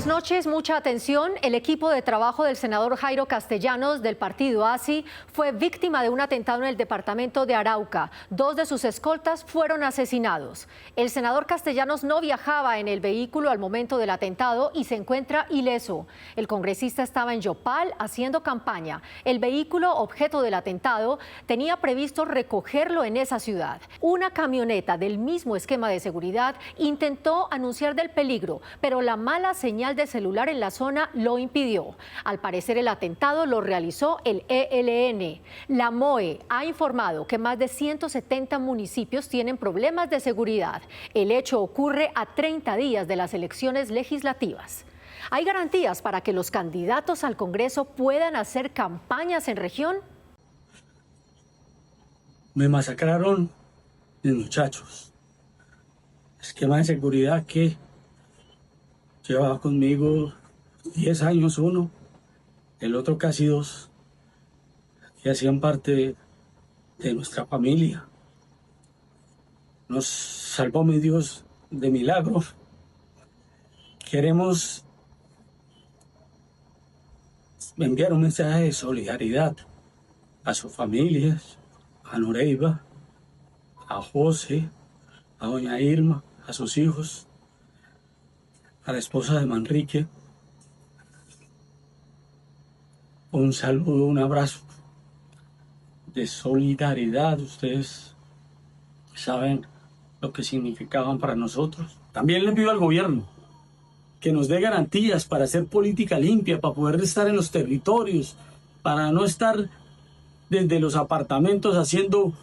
Buenas noches, mucha atención. El equipo de trabajo del senador Jairo Castellanos del partido ASI fue víctima de un atentado en el departamento de Arauca. 2 de sus escoltas fueron asesinados. El senador Castellanos no viajaba en el vehículo al momento del atentado y se encuentra ileso. El congresista estaba en Yopal haciendo campaña. El vehículo objeto del atentado tenía previsto recogerlo en esa ciudad. Una camioneta del mismo esquema de seguridad intentó anunciar del peligro, pero la mala señal de celular en la zona lo impidió. Al parecer el atentado lo realizó el ELN. La MOE ha informado que más de 170 municipios tienen problemas de seguridad. El hecho ocurre a 30 días de las elecciones legislativas. ¿Hay garantías para que los candidatos al Congreso puedan hacer campañas en región? Me masacraron mis muchachos. Esquema de seguridad que llevaba conmigo 10 años uno, el otro casi 2, que hacían parte de nuestra familia. Nos salvó mi Dios de milagro. Queremos enviar un mensaje de solidaridad a sus familias, a Noreiva, a José, a doña Irma, a sus hijos, a la esposa de Manrique. Un saludo, un abrazo de solidaridad. Ustedes saben lo que significaban para nosotros. También le pido al gobierno que nos dé garantías para hacer política limpia, para poder estar en los territorios, para no estar desde los apartamentos haciendo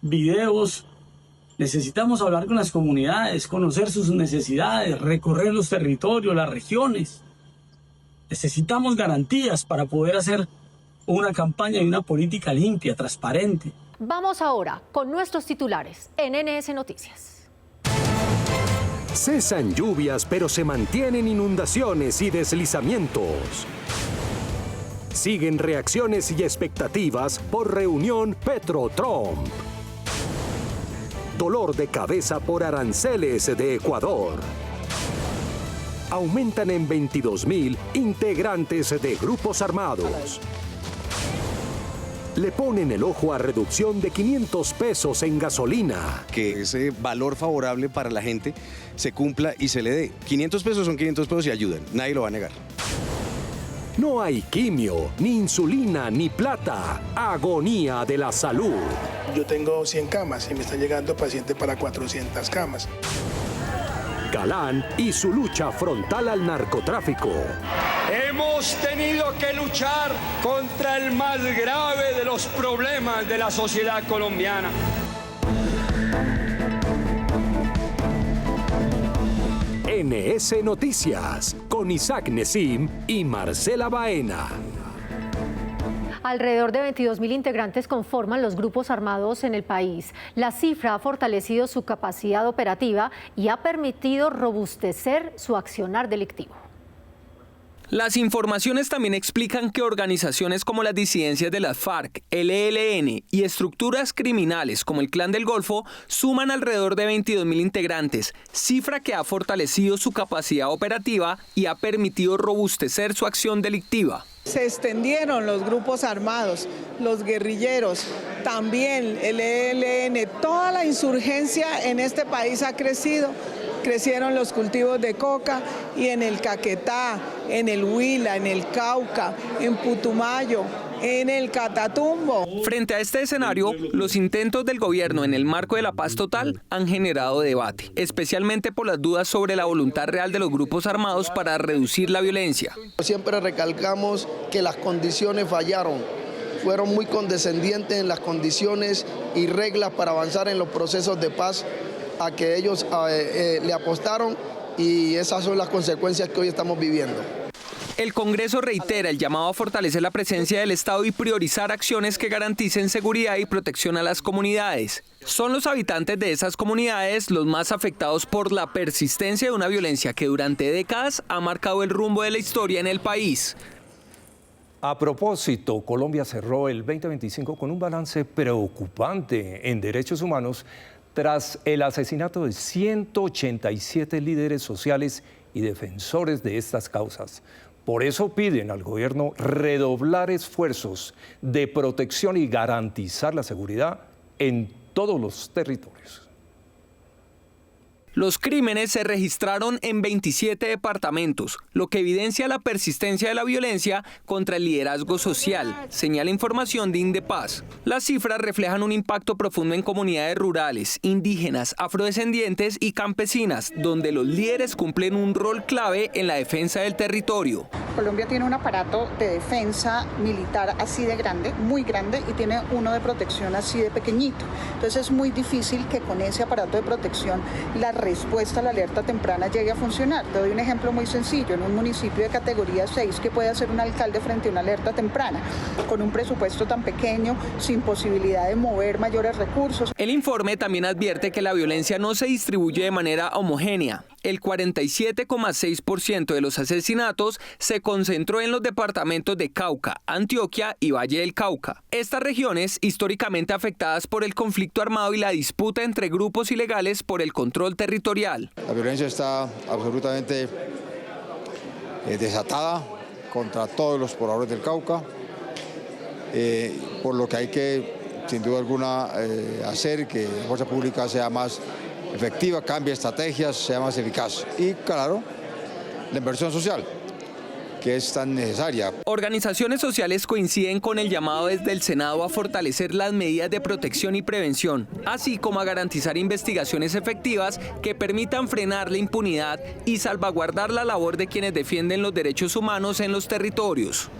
videos. Necesitamos hablar con las comunidades, conocer sus necesidades, recorrer los territorios, las regiones. Necesitamos garantías para poder hacer una campaña y una política limpia, transparente. Vamos ahora con nuestros titulares en NS Noticias. Cesan lluvias, pero se mantienen inundaciones y deslizamientos. Siguen reacciones y expectativas por reunión Petro-Trump. Dolor de cabeza por aranceles de Ecuador. Aumentan en 22.000 integrantes de grupos armados. Le ponen el ojo a reducción de 500 pesos en gasolina. Que ese valor favorable para la gente se cumpla y se le dé. 500 pesos son 500 pesos y ayudan. Nadie lo va a negar. No hay quimio, ni insulina, ni plata. Agonía de la salud. Yo tengo 100 camas y me están llegando pacientes para 400 camas. Galán y su lucha frontal al narcotráfico. Hemos tenido que luchar contra el más grave de los problemas de la sociedad colombiana. NS Noticias, con Isaac Nesim y Marcela Baena. Alrededor de 22.000 integrantes conforman los grupos armados en el país. La cifra ha fortalecido su capacidad operativa y ha permitido robustecer su accionar delictivo. Las informaciones también explican que organizaciones como las disidencias de las FARC, el ELN y estructuras criminales como el Clan del Golfo suman alrededor de 22.000 integrantes, cifra que ha fortalecido su capacidad operativa y ha permitido robustecer su acción delictiva. Se extendieron los grupos armados, los guerrilleros, también el ELN, toda la insurgencia en este país ha crecido. Crecieron los cultivos de coca y en el Caquetá, en el Huila, en el Cauca, en Putumayo, en el Catatumbo. Frente a este escenario, los intentos del gobierno en el marco de la paz total han generado debate, especialmente por las dudas sobre la voluntad real de los grupos armados para reducir la violencia. Siempre recalcamos que las condiciones fallaron. Fueron muy condescendientes en las condiciones y reglas para avanzar en los procesos de paz a que ellos le apostaron, y esas son las consecuencias que hoy estamos viviendo. El Congreso reitera el llamado a fortalecer la presencia del Estado y priorizar acciones que garanticen seguridad y protección a las comunidades. Son los habitantes de esas comunidades los más afectados por la persistencia de una violencia que durante décadas ha marcado el rumbo de la historia en el país. A propósito, Colombia cerró el 2025 con un balance preocupante en derechos humanos tras el asesinato de 187 líderes sociales y defensores de estas causas. Por eso piden al gobierno redoblar esfuerzos de protección y garantizar la seguridad en todos los territorios. Los crímenes se registraron en 27 departamentos, lo que evidencia la persistencia de la violencia contra el liderazgo social, señala información de Indepaz. Las cifras reflejan un impacto profundo en comunidades rurales, indígenas, afrodescendientes y campesinas, donde los líderes cumplen un rol clave en la defensa del territorio. Colombia tiene un aparato de defensa militar así de grande, muy grande, y tiene uno de protección así de pequeñito. Entonces es muy difícil que con ese aparato de protección la respuesta a la alerta temprana llegue a funcionar. Te doy un ejemplo muy sencillo. En un municipio de categoría 6, ¿qué puede hacer un alcalde frente a una alerta temprana? Con un presupuesto tan pequeño, sin posibilidad de mover mayores recursos. El informe también advierte que la violencia no se distribuye de manera homogénea. El 47,6% de los asesinatos se concentró en los departamentos de Cauca, Antioquia y Valle del Cauca. Estas regiones, históricamente afectadas por el conflicto armado y la disputa entre grupos ilegales por el control territorial. La violencia está absolutamente desatada contra todos los pobladores del Cauca, por lo que hay que, sin duda alguna, hacer que la fuerza pública sea más efectiva, cambie estrategias, sea más eficaz. Y claro, la inversión social, que es tan necesaria. Organizaciones sociales coinciden con el llamado desde el Senado a fortalecer las medidas de protección y prevención, así como a garantizar investigaciones efectivas que permitan frenar la impunidad y salvaguardar la labor de quienes defienden los derechos humanos en los territorios.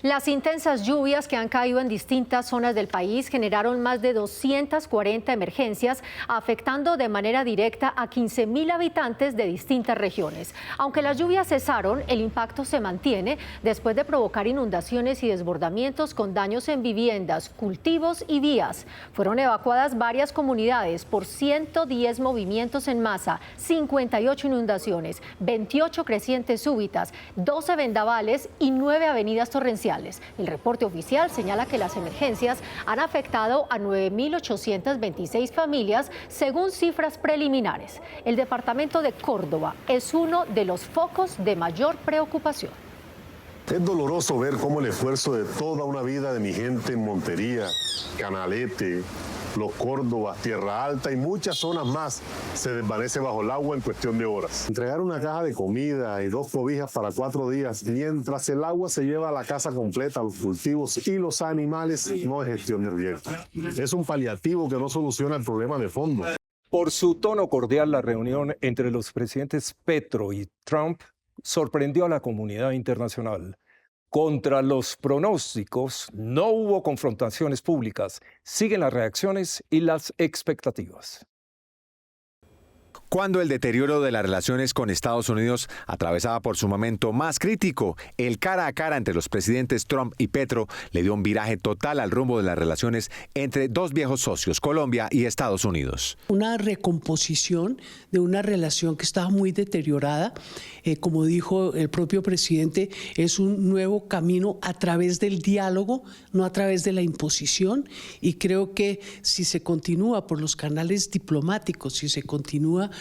Las intensas lluvias que han caído en distintas zonas del país generaron más de 240 emergencias, afectando de manera directa a 15.000 habitantes de distintas regiones. Aunque las lluvias cesaron, el impacto se mantiene después de provocar inundaciones y desbordamientos con daños en viviendas, cultivos y vías. Fueron evacuadas varias comunidades por 110 movimientos en masa, 58 inundaciones, 28 crecientes súbitas, 12 vendavales y 9 avenidas torrenciales. El reporte oficial señala que las emergencias han afectado a 9.826 familias, según cifras preliminares. El departamento de Córdoba es uno de los focos de mayor preocupación. Es doloroso ver cómo el esfuerzo de toda una vida de mi gente en Montería, Canalete, Los Córdobas, Tierra Alta y muchas zonas más se desvanece bajo el agua en cuestión de horas. Entregar una caja de comida y 2 cobijas para 4 días mientras el agua se lleva a la casa completa, los cultivos y los animales no es gestión de riesgo. Es un paliativo que no soluciona el problema de fondo. Por su tono cordial, la reunión entre los presidentes Petro y Trump sorprendió a la comunidad internacional. Contra los pronósticos, no hubo confrontaciones públicas. Siguen las reacciones y las expectativas. Cuando el deterioro de las relaciones con Estados Unidos atravesaba por su momento más crítico, el cara a cara entre los presidentes Trump y Petro le dio un viraje total al rumbo de las relaciones entre dos viejos socios, Colombia y Estados Unidos. Una recomposición de una relación que estaba muy deteriorada. Como dijo el propio presidente, es un nuevo camino a través del diálogo, no a través de la imposición. Y creo que si se continúa por los canales diplomáticos, si se continúa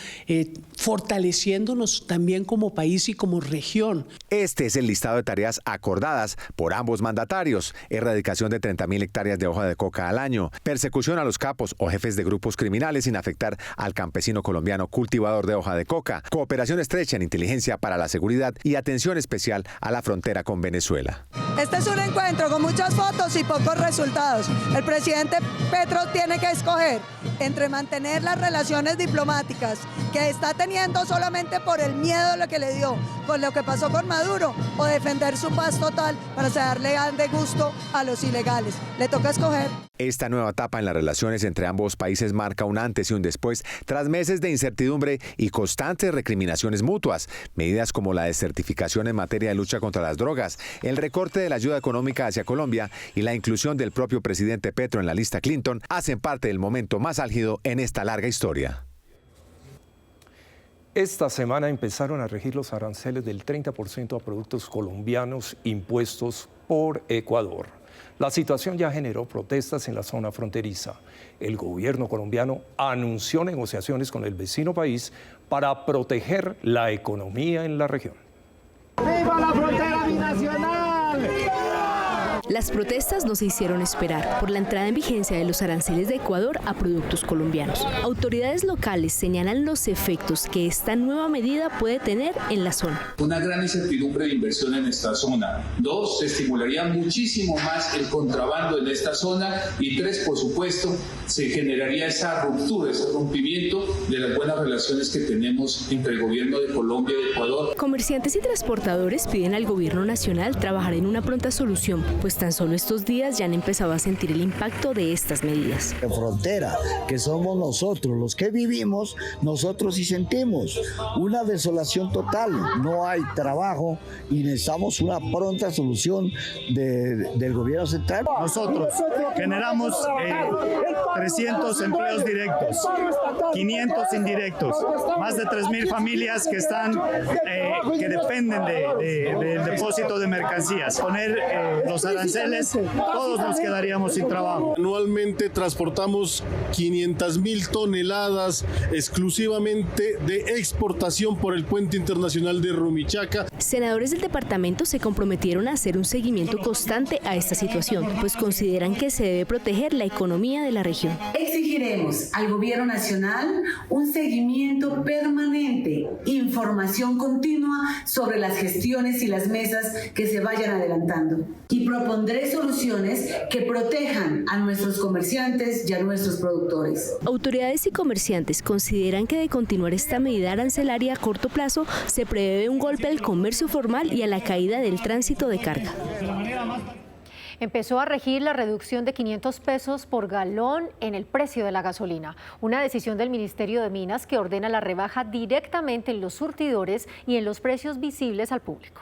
fortaleciéndonos también como país y como región. Este es el listado de tareas acordadas por ambos mandatarios: erradicación de 30.000 hectáreas de hoja de coca al año, persecución a los capos o jefes de grupos criminales sin afectar al campesino colombiano cultivador de hoja de coca, cooperación estrecha en inteligencia para la seguridad y atención especial a la frontera con Venezuela. Este es un encuentro con muchas fotos y pocos resultados. El presidente Petro tiene que escoger entre mantener las relaciones diplomáticas que está teniendo solamente por el miedo a lo que le dio, por lo que pasó con Maduro, o defender su paz total para darle de gusto a los ilegales. Le toca escoger. Esta nueva etapa en las relaciones entre ambos países marca un antes y un después, tras meses de incertidumbre y constantes recriminaciones mutuas. Medidas como la desertificación en materia de lucha contra las drogas, el recorte de la ayuda económica hacia Colombia y la inclusión del propio presidente Petro en la lista Clinton hacen parte del momento más álgido en esta larga historia. Esta semana empezaron a regir los aranceles del 30% a productos colombianos impuestos por Ecuador. La situación ya generó protestas en la zona fronteriza. El gobierno colombiano anunció negociaciones con el vecino país para proteger la economía en la región. ¡Viva la frontera binacional! Las protestas no se hicieron esperar por la entrada en vigencia de los aranceles de Ecuador a productos colombianos. Autoridades locales señalan los efectos que esta nueva medida puede tener en la zona. Una gran incertidumbre de inversión en esta zona. 2, se estimularía muchísimo más el contrabando en esta zona. Y 3, por supuesto, se generaría esa ruptura, ese rompimiento de las buenas relaciones que tenemos entre el gobierno de Colombia y de Ecuador. Comerciantes y transportadores piden al gobierno nacional trabajar en una pronta solución, pues tan solo estos días ya han empezado a sentir el impacto de estas medidas. La frontera, que somos nosotros, los que vivimos, nosotros sí sentimos una desolación total. No hay trabajo y necesitamos una pronta solución del gobierno central. Nosotros generamos 300 empleos directos, 500 indirectos, más de 3.000 familias que están que dependen del depósito de mercancías. Poner los aranceles, todos nos quedaríamos sin trabajo. Anualmente transportamos 500.000 toneladas exclusivamente de exportación por el puente internacional de Rumichaca. Senadores del departamento se comprometieron a hacer un seguimiento constante a esta situación, pues consideran que se debe proteger la economía de la región. Exigiremos al gobierno nacional un seguimiento permanente, información continua sobre las gestiones y las mesas que se vayan adelantando. Y propondré soluciones que protejan a nuestros comerciantes y a nuestros productores. Autoridades y comerciantes consideran que de continuar esta medida arancelaria a corto plazo se prevé un golpe al comercio formal y a la caída del tránsito de carga. Empezó a regir la reducción de 500 pesos por galón en el precio de la gasolina, una decisión del Ministerio de Minas que ordena la rebaja directamente en los surtidores y en los precios visibles al público.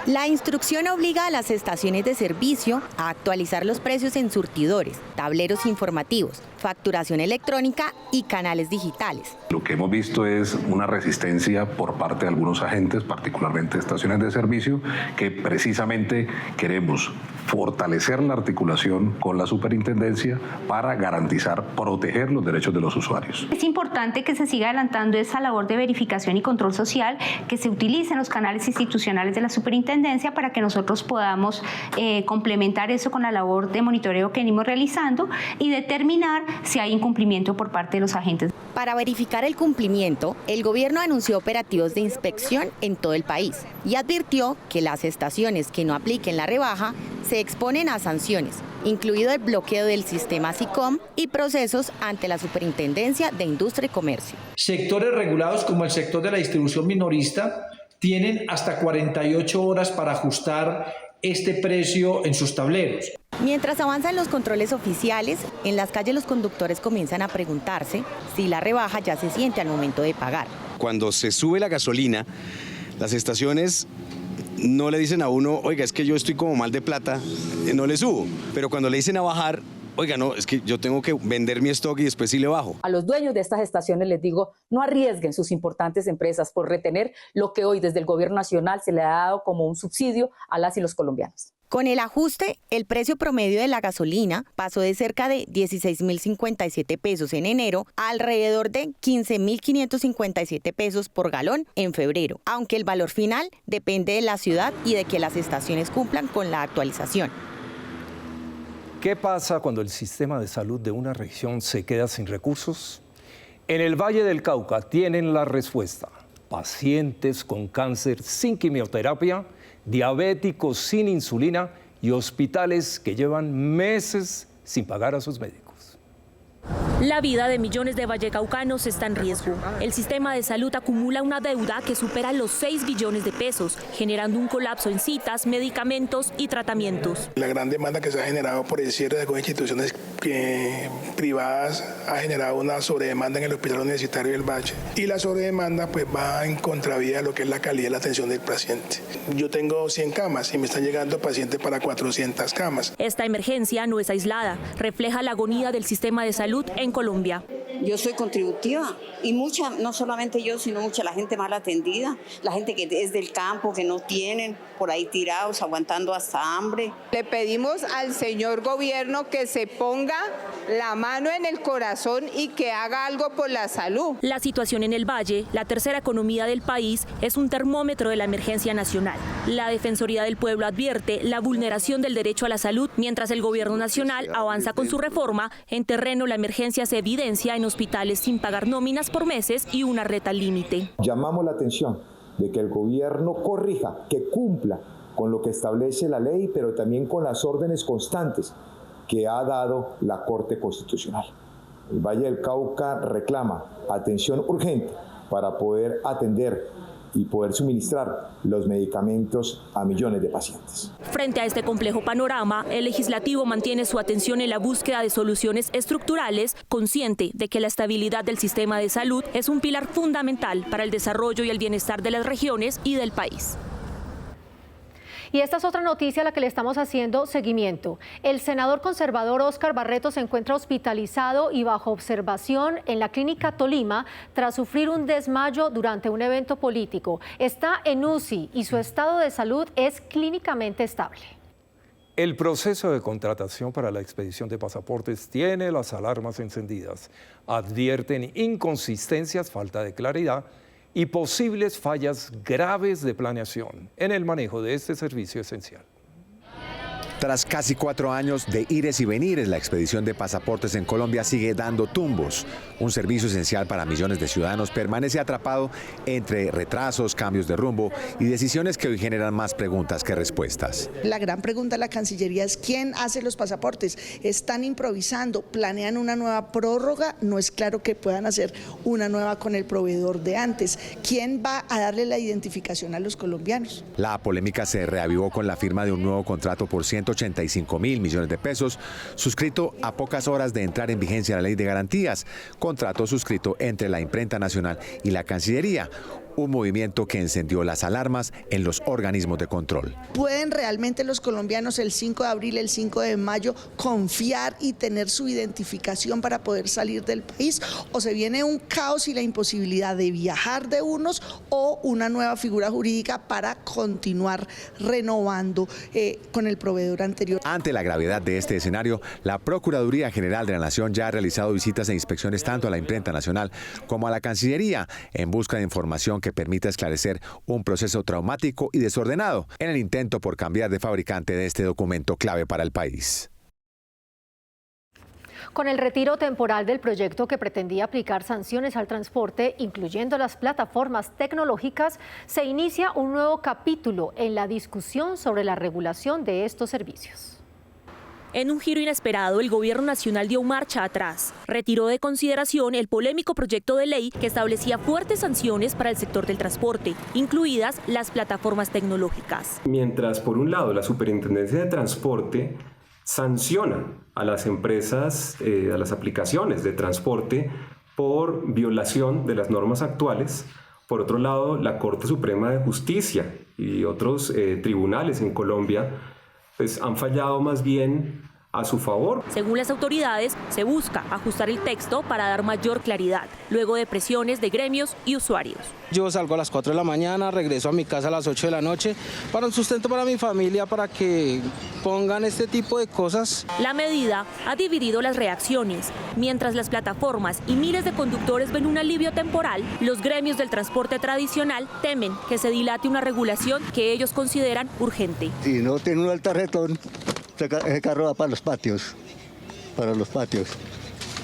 La instrucción obliga a las estaciones de servicio a actualizar los precios en surtidores, tableros informativos, facturación electrónica y canales digitales. Lo que hemos visto es una resistencia por parte de algunos agentes, particularmente estaciones de servicio, que precisamente queremos fortalecer la articulación con la superintendencia para garantizar, proteger los derechos de los usuarios. Es importante que se siga adelantando esa labor de verificación y control social, que se utilicen los canales institucionales de la superintendencia para que nosotros podamos complementar eso con la labor de monitoreo que venimos realizando y determinar si hay incumplimiento por parte de los agentes. Para verificar el cumplimiento, el gobierno anunció operativos de inspección en todo el país y advirtió que las estaciones que no apliquen la rebaja se exponen a sanciones, incluido el bloqueo del sistema SICOM y procesos ante la Superintendencia de Industria y Comercio. Sectores regulados como el sector de la distribución minorista tienen hasta 48 horas para ajustar este precio en sus tableros. Mientras avanzan los controles oficiales, en las calles los conductores comienzan a preguntarse si la rebaja ya se siente al momento de pagar. Cuando se sube la gasolina, las estaciones no le dicen a uno, oiga, es que yo estoy como mal de plata, no le subo. Pero cuando le dicen a bajar, oiga, no, es que yo tengo que vender mi stock y después sí le bajo. A los dueños de estas estaciones les digo, no arriesguen sus importantes empresas por retener lo que hoy desde el gobierno nacional se le ha dado como un subsidio a las y los colombianos. Con el ajuste, el precio promedio de la gasolina pasó de cerca de 16.057 pesos en enero a alrededor de 15.557 pesos por galón en febrero, aunque el valor final depende de la ciudad y de que las estaciones cumplan con la actualización. ¿Qué pasa cuando el sistema de salud de una región se queda sin recursos? En el Valle del Cauca tienen la respuesta. Pacientes con cáncer sin quimioterapia, diabéticos sin insulina y hospitales que llevan meses sin pagar a sus médicos. La vida de millones de vallecaucanos está en riesgo. El sistema de salud acumula una deuda que supera los 6 billones de pesos, generando un colapso en citas, medicamentos y tratamientos. La gran demanda que se ha generado por el cierre de algunas instituciones privadas ha generado una sobredemanda en el Hospital Universitario del Valle. Y la sobredemanda pues va en contravía de lo que es la calidad de la atención del paciente. Yo tengo 100 camas y me están llegando pacientes para 400 camas. Esta emergencia no es aislada, refleja la agonía del sistema de salud en Colombia. Yo soy contributiva y mucha, no solamente yo, sino mucha la gente mal atendida, la gente que es del campo, que no tienen, por ahí tirados, aguantando hasta hambre. Le pedimos al señor gobierno que se ponga la mano en el corazón y que haga algo por la salud. La situación en el Valle, la tercera economía del país, es un termómetro de la emergencia nacional. La Defensoría del Pueblo advierte la vulneración del derecho a la salud, mientras el gobierno nacional avanza con su reforma. En terreno, la emergencia se evidencia en hospitales sin pagar nóminas por meses y una red al límite. Llamamos la atención de que el gobierno corrija, que cumpla con lo que establece la ley, pero también con las órdenes constantes que ha dado la Corte Constitucional. El Valle del Cauca reclama atención urgente para poder atender y poder suministrar los medicamentos a millones de pacientes. Frente a este complejo panorama, el legislativo mantiene su atención en la búsqueda de soluciones estructurales, consciente de que la estabilidad del sistema de salud es un pilar fundamental para el desarrollo y el bienestar de las regiones y del país. Y esta es otra noticia a la que le estamos haciendo seguimiento. El senador conservador Óscar Barreto se encuentra hospitalizado y bajo observación en la Clínica Tolima tras sufrir un desmayo durante un evento político. Está en UCI y su estado de salud es clínicamente estable. El proceso de contratación para la expedición de pasaportes tiene las alarmas encendidas. Advierten inconsistencias, falta de claridad y posibles fallas graves de planeación en el manejo de este servicio esencial. Tras casi 4 años de ires y venires, la expedición de pasaportes en Colombia sigue dando tumbos. Un servicio esencial para millones de ciudadanos permanece atrapado entre retrasos, cambios de rumbo y decisiones que hoy generan más preguntas que respuestas. La gran pregunta de la Cancillería es ¿quién hace los pasaportes? ¿Están improvisando? ¿Planean una nueva prórroga? No es claro que puedan hacer una nueva con el proveedor de antes. ¿Quién va a darle la identificación a los colombianos? La polémica se reavivó con la firma de un nuevo contrato por 185.000 millones de pesos, suscrito a pocas horas de entrar en vigencia la Ley de Garantías, contrato suscrito entre la Imprenta Nacional y la Cancillería, un movimiento que encendió las alarmas en los organismos de control. ¿Pueden realmente los colombianos el 5 de abril, el 5 de mayo confiar y tener su identificación para poder salir del país? ¿O se viene un caos y la imposibilidad de viajar de unos o una nueva figura jurídica para continuar renovando con el proveedor anterior? Ante la gravedad de este escenario, la Procuraduría General de la Nación ya ha realizado visitas e inspecciones tanto a la Imprenta Nacional como a la Cancillería en busca de información que permita esclarecer un proceso traumático y desordenado en el intento por cambiar de fabricante de este documento clave para el país. Con el retiro temporal del proyecto que pretendía aplicar sanciones al transporte, incluyendo las plataformas tecnológicas, se inicia un nuevo capítulo en la discusión sobre la regulación de estos servicios. En un giro inesperado, el Gobierno Nacional dio marcha atrás. Retiró de consideración el polémico proyecto de ley que establecía fuertes sanciones para el sector del transporte, incluidas las plataformas tecnológicas. Mientras, por un lado, la Superintendencia de Transporte sanciona a las empresas, a las aplicaciones de transporte por violación de las normas actuales, por otro lado, la Corte Suprema de Justicia y otros tribunales en Colombia pues han fallado más bien a su favor. Según las autoridades, se busca ajustar el texto para dar mayor claridad, luego de presiones de gremios y usuarios. Yo salgo a las 4 de la mañana, regreso a mi casa a las 8 de la noche para un sustento para mi familia, para que pongan este tipo de cosas. La medida ha dividido las reacciones. Mientras las plataformas y miles de conductores ven un alivio temporal, los gremios del transporte tradicional temen que se dilate una regulación que ellos consideran urgente. Si no tiene un tarjetón, ese carro va para los patios,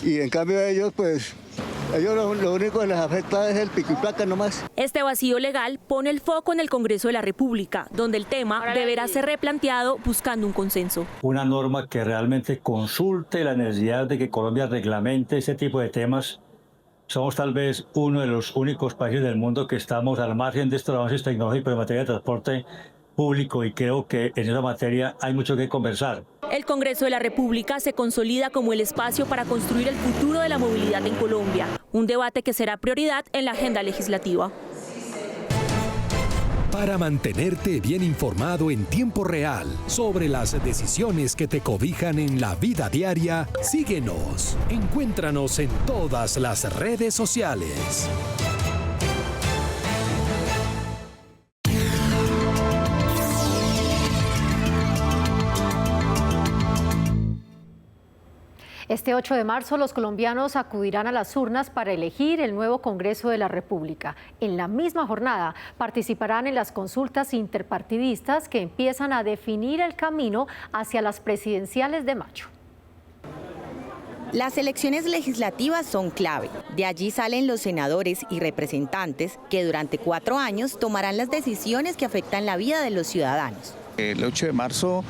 Y en cambio ellos, pues, lo único que les afecta es el pico y placa nomás. Este vacío legal pone el foco en el Congreso de la República, donde el tema deberá ser replanteado buscando un consenso. Una norma que realmente consulte la necesidad de que Colombia reglamente ese tipo de temas. Somos tal vez uno de los únicos países del mundo que estamos al margen de estos avances tecnológicos en materia de transporte público y creo que en esa materia hay mucho que conversar. El Congreso de la República se consolida como el espacio para construir el futuro de la movilidad en Colombia, un debate que será prioridad en la agenda legislativa. Para mantenerte bien informado en tiempo real sobre las decisiones que te cobijan en la vida diaria, síguenos. Encuéntranos en todas las redes sociales. Este 8 de marzo los colombianos acudirán a las urnas para elegir el nuevo Congreso de la República. En la misma jornada participarán en las consultas interpartidistas que empiezan a definir el camino hacia las presidenciales de mayo. Las elecciones legislativas son clave. De allí salen los senadores y representantes que durante 4 años tomarán las decisiones que afectan la vida de los ciudadanos. El 8 de marzo,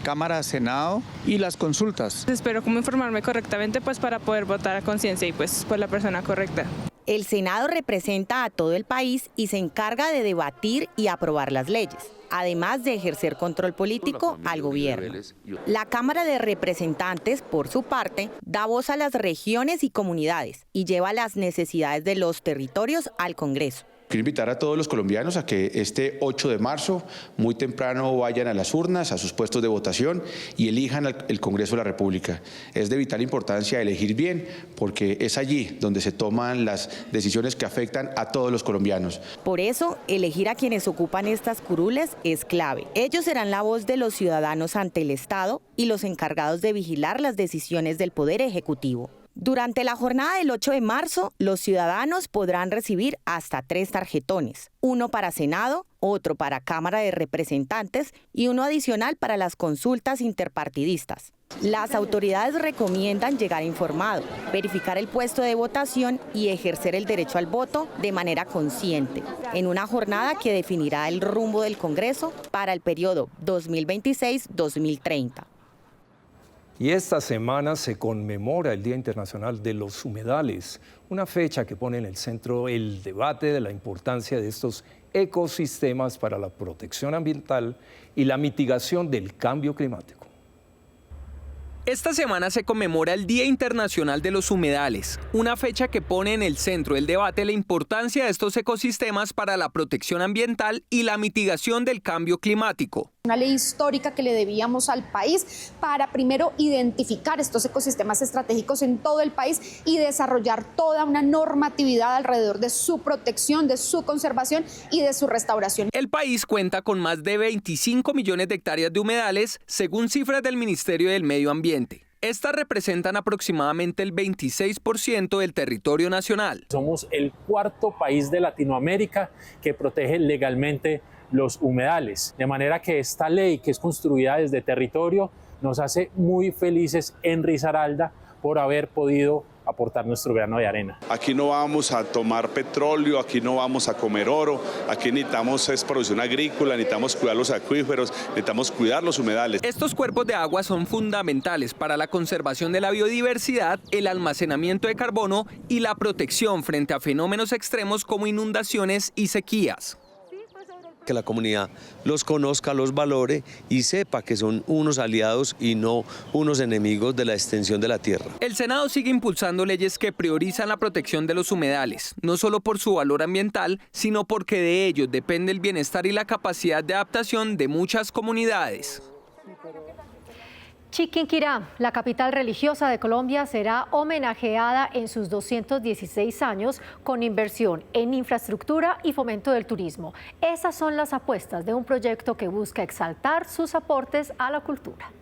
Cámara, Senado y las consultas. Espero cómo informarme correctamente para poder votar a conciencia y por la persona correcta. El Senado representa a todo el país y se encarga de debatir y aprobar las leyes, además de ejercer control político al gobierno. La Cámara de Representantes, por su parte, da voz a las regiones y comunidades y lleva las necesidades de los territorios al Congreso. Quiero invitar a todos los colombianos a que este 8 de marzo, muy temprano, vayan a las urnas, a sus puestos de votación y elijan el Congreso de la República. Es de vital importancia elegir bien, porque es allí donde se toman las decisiones que afectan a todos los colombianos. Por eso, elegir a quienes ocupan estas curules es clave. Ellos serán la voz de los ciudadanos ante el Estado y los encargados de vigilar las decisiones del Poder Ejecutivo. Durante la jornada del 8 de marzo, los ciudadanos podrán recibir hasta 3 tarjetones, uno para Senado, otro para Cámara de Representantes y uno adicional para las consultas interpartidistas. Las autoridades recomiendan llegar informado, verificar el puesto de votación y ejercer el derecho al voto de manera consciente, en una jornada que definirá el rumbo del Congreso para el periodo 2026-2030. Y esta semana se conmemora el Día Internacional de los Humedales, una fecha que pone en el centro el debate de la importancia de estos ecosistemas para la protección ambiental y la mitigación del cambio climático. Esta semana se conmemora el Día Internacional de los Humedales, una fecha que pone en el centro del debate la importancia de estos ecosistemas para la protección ambiental y la mitigación del cambio climático. Una ley histórica que le debíamos al país para primero identificar estos ecosistemas estratégicos en todo el país y desarrollar toda una normatividad alrededor de su protección, de su conservación y de su restauración. El país cuenta con más de 25 millones de hectáreas de humedales, según cifras del Ministerio del Medio Ambiente. Estas representan aproximadamente el 26% del territorio nacional. Somos el 4º país de Latinoamérica que protege legalmente los humedales, de manera que esta ley, que es construida desde territorio, nos hace muy felices en Risaralda por haber podido aportar nuestro grano de arena. Aquí no vamos a tomar petróleo, aquí no vamos a comer oro, aquí necesitamos producción agrícola, necesitamos cuidar los acuíferos, necesitamos cuidar los humedales. Estos cuerpos de agua son fundamentales para la conservación de la biodiversidad, el almacenamiento de carbono y la protección frente a fenómenos extremos como inundaciones y sequías. Que la comunidad los conozca, los valore y sepa que son unos aliados y no unos enemigos de la extensión de la tierra. El Senado sigue impulsando leyes que priorizan la protección de los humedales, no solo por su valor ambiental, sino porque de ellos depende el bienestar y la capacidad de adaptación de muchas comunidades. Chiquinquirá, la capital religiosa de Colombia, será homenajeada en sus 216 años con inversión en infraestructura y fomento del turismo. Esas son las apuestas de un proyecto que busca exaltar sus aportes a la cultura.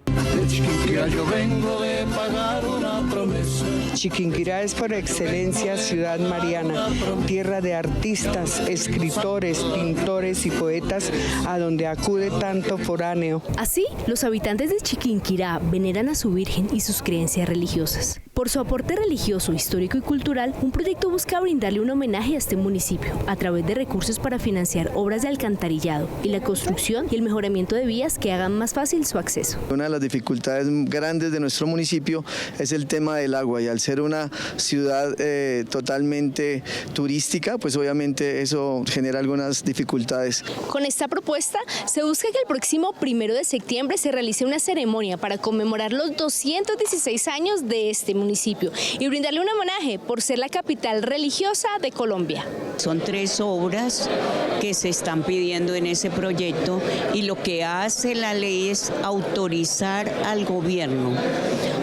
De Chiquinquirá yo vengo de pagar una promesa. Chiquinquirá es por excelencia ciudad mariana, tierra de artistas, escritores, pintores y poetas, a donde acude tanto foráneo. Así, los habitantes de Chiquinquirá veneran a su Virgen y sus creencias religiosas. Por su aporte religioso, histórico y cultural, un proyecto busca brindarle un homenaje a este municipio a través de recursos para financiar obras de alcantarillado y la construcción y el mejoramiento de vías que hagan más fácil su acceso. Una de las dificultades grandes de nuestro municipio es el tema del agua, y al ser una ciudad totalmente turística, pues obviamente eso genera algunas dificultades. Con esta propuesta se busca que el próximo 1 de septiembre se realice una ceremonia para conmemorar los 216 años de este municipio y brindarle un homenaje por ser la capital religiosa de Colombia. Son 3 obras que se están pidiendo en ese proyecto y lo que hace la ley es autorizar al gobierno,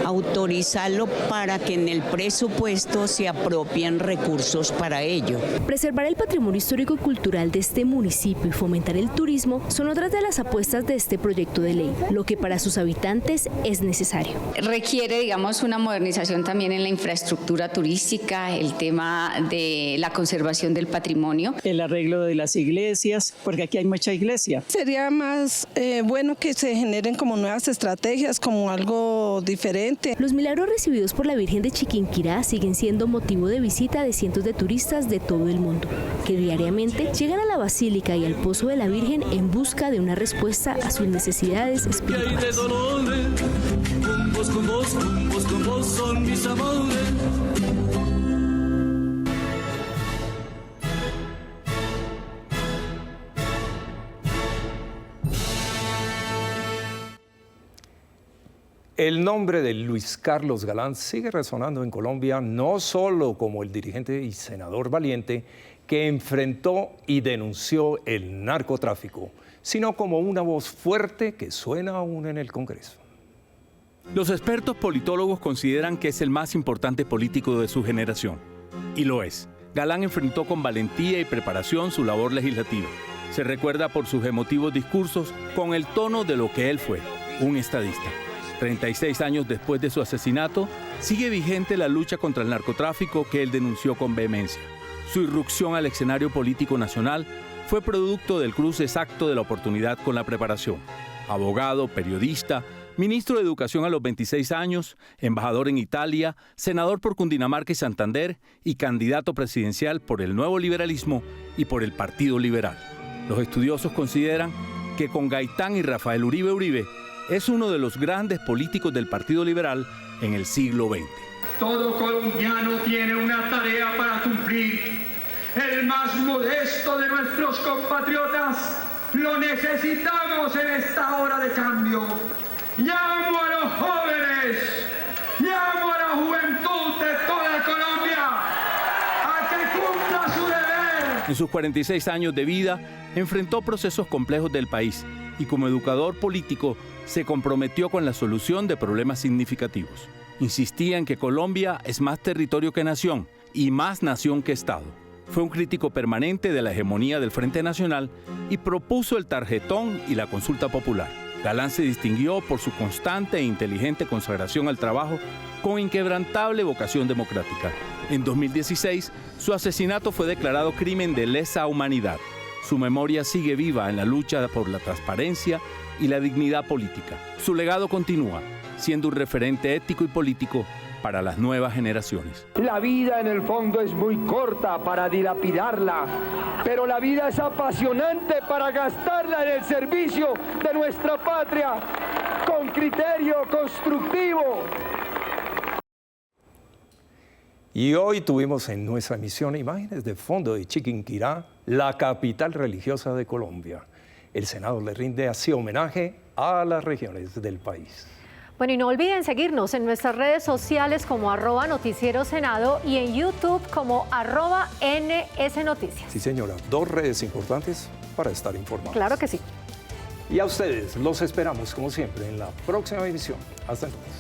autorizarlo para que en el presupuesto se apropien recursos para ello. Preservar el patrimonio histórico y cultural de este municipio y fomentar el turismo son otras de las apuestas de este proyecto de ley, lo que para sus habitantes es necesario. Requiere, digamos, una modernización también en la infraestructura turística, el tema de la conservación del patrimonio. El arreglo de las iglesias, porque aquí hay mucha iglesia. Sería más bueno que se generen como nuevas estrategias, como algo diferente. Los milagros recibidos por la Virgen de Chiquinquirá siguen siendo motivo de visita de cientos de turistas de todo el mundo, que diariamente llegan a la Basílica y al Pozo de la Virgen en busca de una respuesta a sus necesidades espirituales. Son mis amores. El nombre de Luis Carlos Galán sigue resonando en Colombia no solo como el dirigente y senador valiente que enfrentó y denunció el narcotráfico, sino como una voz fuerte que suena aún en el Congreso. Los expertos politólogos consideran que es el más importante político de su generación. Y lo es. Galán enfrentó con valentía y preparación su labor legislativa. Se recuerda por sus emotivos discursos con el tono de lo que él fue, un estadista. 36 años después de su asesinato, sigue vigente la lucha contra el narcotráfico que él denunció con vehemencia. Su irrupción al escenario político nacional fue producto del cruce exacto de la oportunidad con la preparación. Abogado, periodista, ministro de Educación a los 26 años, embajador en Italia, senador por Cundinamarca y Santander y candidato presidencial por el Nuevo Liberalismo y por el Partido Liberal. Los estudiosos consideran que con Gaitán y Rafael Uribe es uno de los grandes políticos del Partido Liberal en el siglo XX. Todo colombiano tiene una tarea para cumplir. El más modesto de nuestros compatriotas lo necesitamos en esta hora de cambio. Llamo a los jóvenes, llamo a la juventud de toda Colombia a que cumpla su deber. En sus 46 años de vida, enfrentó procesos complejos del país y como educador político se comprometió con la solución de problemas significativos. Insistía en que Colombia es más territorio que nación y más nación que Estado. Fue un crítico permanente de la hegemonía del Frente Nacional y propuso el tarjetón y la consulta popular. Galán se distinguió por su constante e inteligente consagración al trabajo con inquebrantable vocación democrática. En 2016, su asesinato fue declarado crimen de lesa humanidad. Su memoria sigue viva en la lucha por la transparencia y la dignidad política. Su legado continúa, siendo un referente ético y político para las nuevas generaciones. La vida en el fondo es muy corta para dilapidarla, pero la vida es apasionante para gastarla en el servicio de nuestra patria, con criterio constructivo. Y hoy tuvimos en nuestra emisión imágenes de fondo de Chiquinquirá, la capital religiosa de Colombia. El Senado le rinde así homenaje a las regiones del país. Bueno, y no olviden seguirnos en nuestras redes sociales como @NoticieroSenado y en YouTube como @NSNoticias. Sí, señora, 2 redes importantes para estar informados. Claro que sí. Y a ustedes los esperamos, como siempre, en la próxima emisión. Hasta entonces.